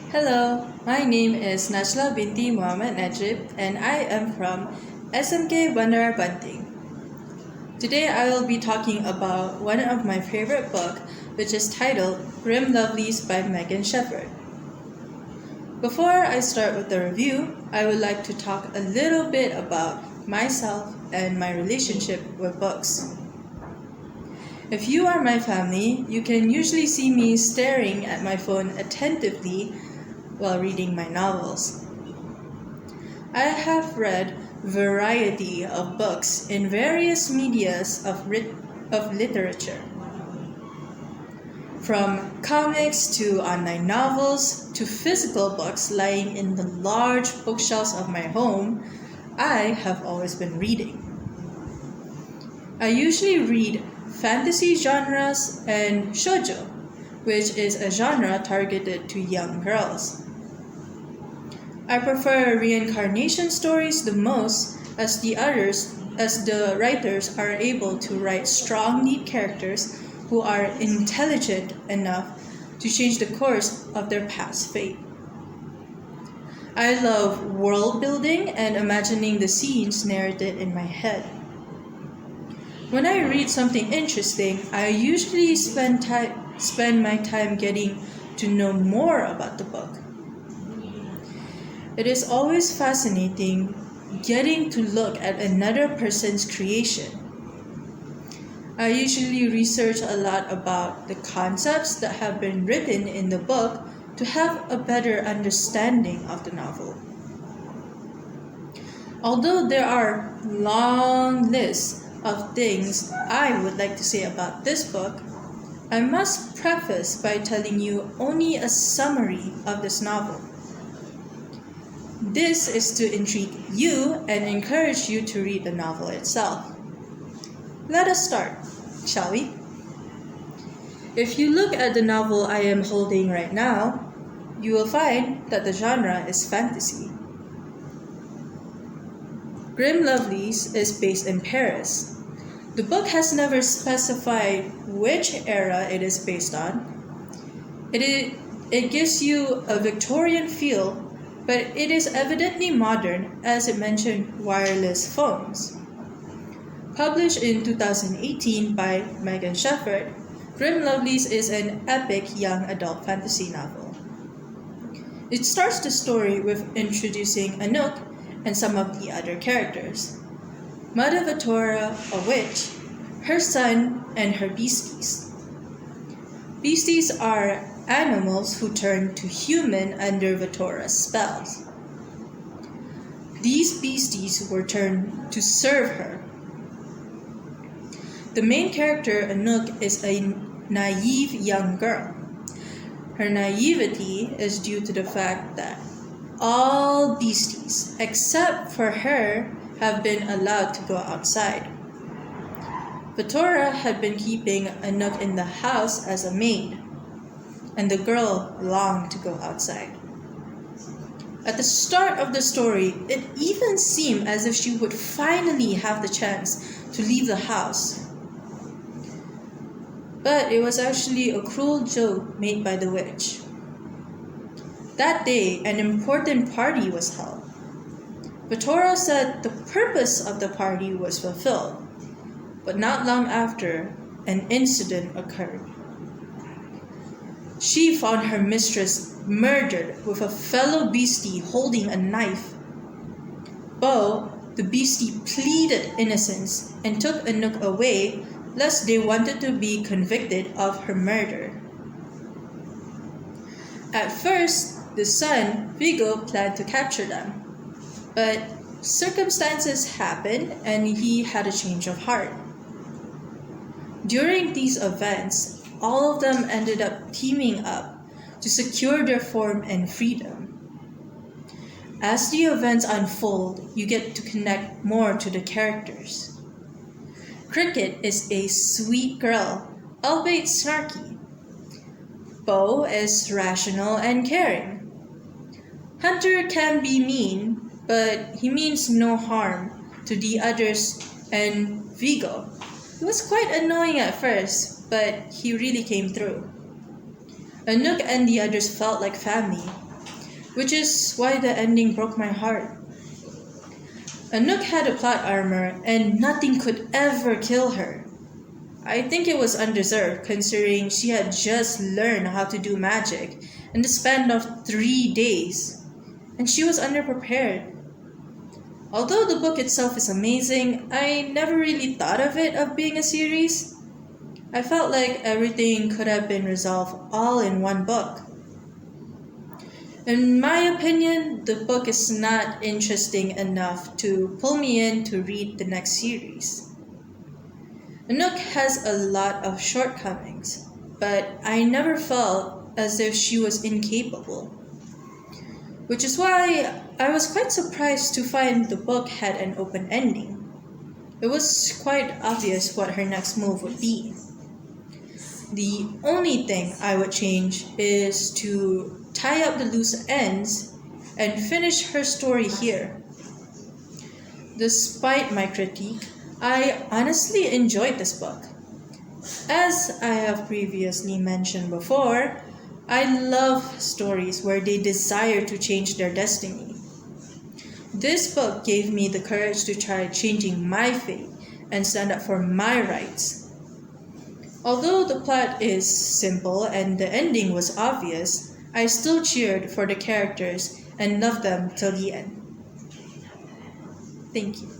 Hello, my name is NAJLA binti Muhammad NAJIB and I am from SMK BANDAR BANTING. Today I will be talking about one of my favorite books, which is titled Lovelies by Megan Shepherd. Before I start with the review, I would like to talk a little bit about myself and my relationship with books. If you are my family, you can usually see me staring at my phone attentively while reading my novels. I have read a variety of books in various medias of literature, from comics to online novels to physical books lying in the large bookshelves of my home. I have always been reading. I usually read fantasy genres and shoujo, which is a genre targeted to young girls. I prefer reincarnation stories the most, as the writers are able to write strong lead characters who are intelligent enough to change the course of their past fate. I love world building and imagining the scenes narrated in my head. When I read something interesting, I usually spend my time getting to know more about the book. It is always fascinating getting to look at another person's creation. I usually research a lot about the concepts that have been written in the book to have a better understanding of the novel. Although there are long lists of things I would like to say about this book, I must preface by telling you only a summary of this novel. This is to intrigue you and encourage you to read the novel itself. Let us start, shall we? If you look at the novel I am holding right now, you will find that the genre is fantasy. Lovelies is based in Paris. The book has never specified which era it is based on. It gives you a Victorian feel, but it is evidently modern as it mentioned wireless phones. Published in 2018 by Megan Shepherd, Lovelies is an epic young adult fantasy novel. It starts the story with introducing Anouk and some of the other characters. Mother Vatora, a witch, her son, and her beasties. Beasties are animals who turn to human under Vatora's spells. These beasties were turned to serve her. The main character, Anouk, is a naive young girl. Her naivety is due to the fact that all beasties, except for her, have been allowed to go outside. Vatora had been keeping Anouk in the house as a maid, and the girl longed to go outside. At the start of the story, it even seemed as if she would finally have the chance to leave the house. But it was actually a cruel joke made by the witch. That day, an important party was held. Vatora said the purpose of the party was fulfilled, but not long after, an incident occurred. She found her mistress murdered with a fellow beastie holding a knife. Bo, the beastie, pleaded innocence and took Anouk away lest they wanted to be convicted of her murder. At first, the son, Vigo, planned to capture them, but circumstances happened and he had a change of heart. During these events, all of them ended up teaming up to secure their form and freedom. As the events unfold, you get to connect more to the characters. Cricket is a sweet girl, albeit snarky. Bo is rational and caring. Hunter can be mean, but he means no harm to the others, and Vigo. He was quite annoying at first, but he really came through. Anouk and the others felt like family, which is why the ending broke my heart. Anouk had a plot armor and nothing could ever kill her. I think it was undeserved considering she had just learned how to do magic in the span of 3 days, and she was underprepared. Although the book itself is amazing, I never really thought of it as being a series. I felt like everything could have been resolved all in one book. In my opinion, the book is not interesting enough to pull me in to read the next series. Anouk has a lot of shortcomings, but I never felt as if she was incapable. Which is why I was quite surprised to find the book had an open ending. It was quite obvious what her next move would be. The only thing I would change is to tie up the loose ends and finish her story here. Despite my critique, I honestly enjoyed this book. As I have previously mentioned before, I love stories where they desire to change their destiny. This book gave me the courage to try changing my fate and stand up for my rights. Although the plot is simple and the ending was obvious, I still cheered for the characters and loved them till the end. Thank you.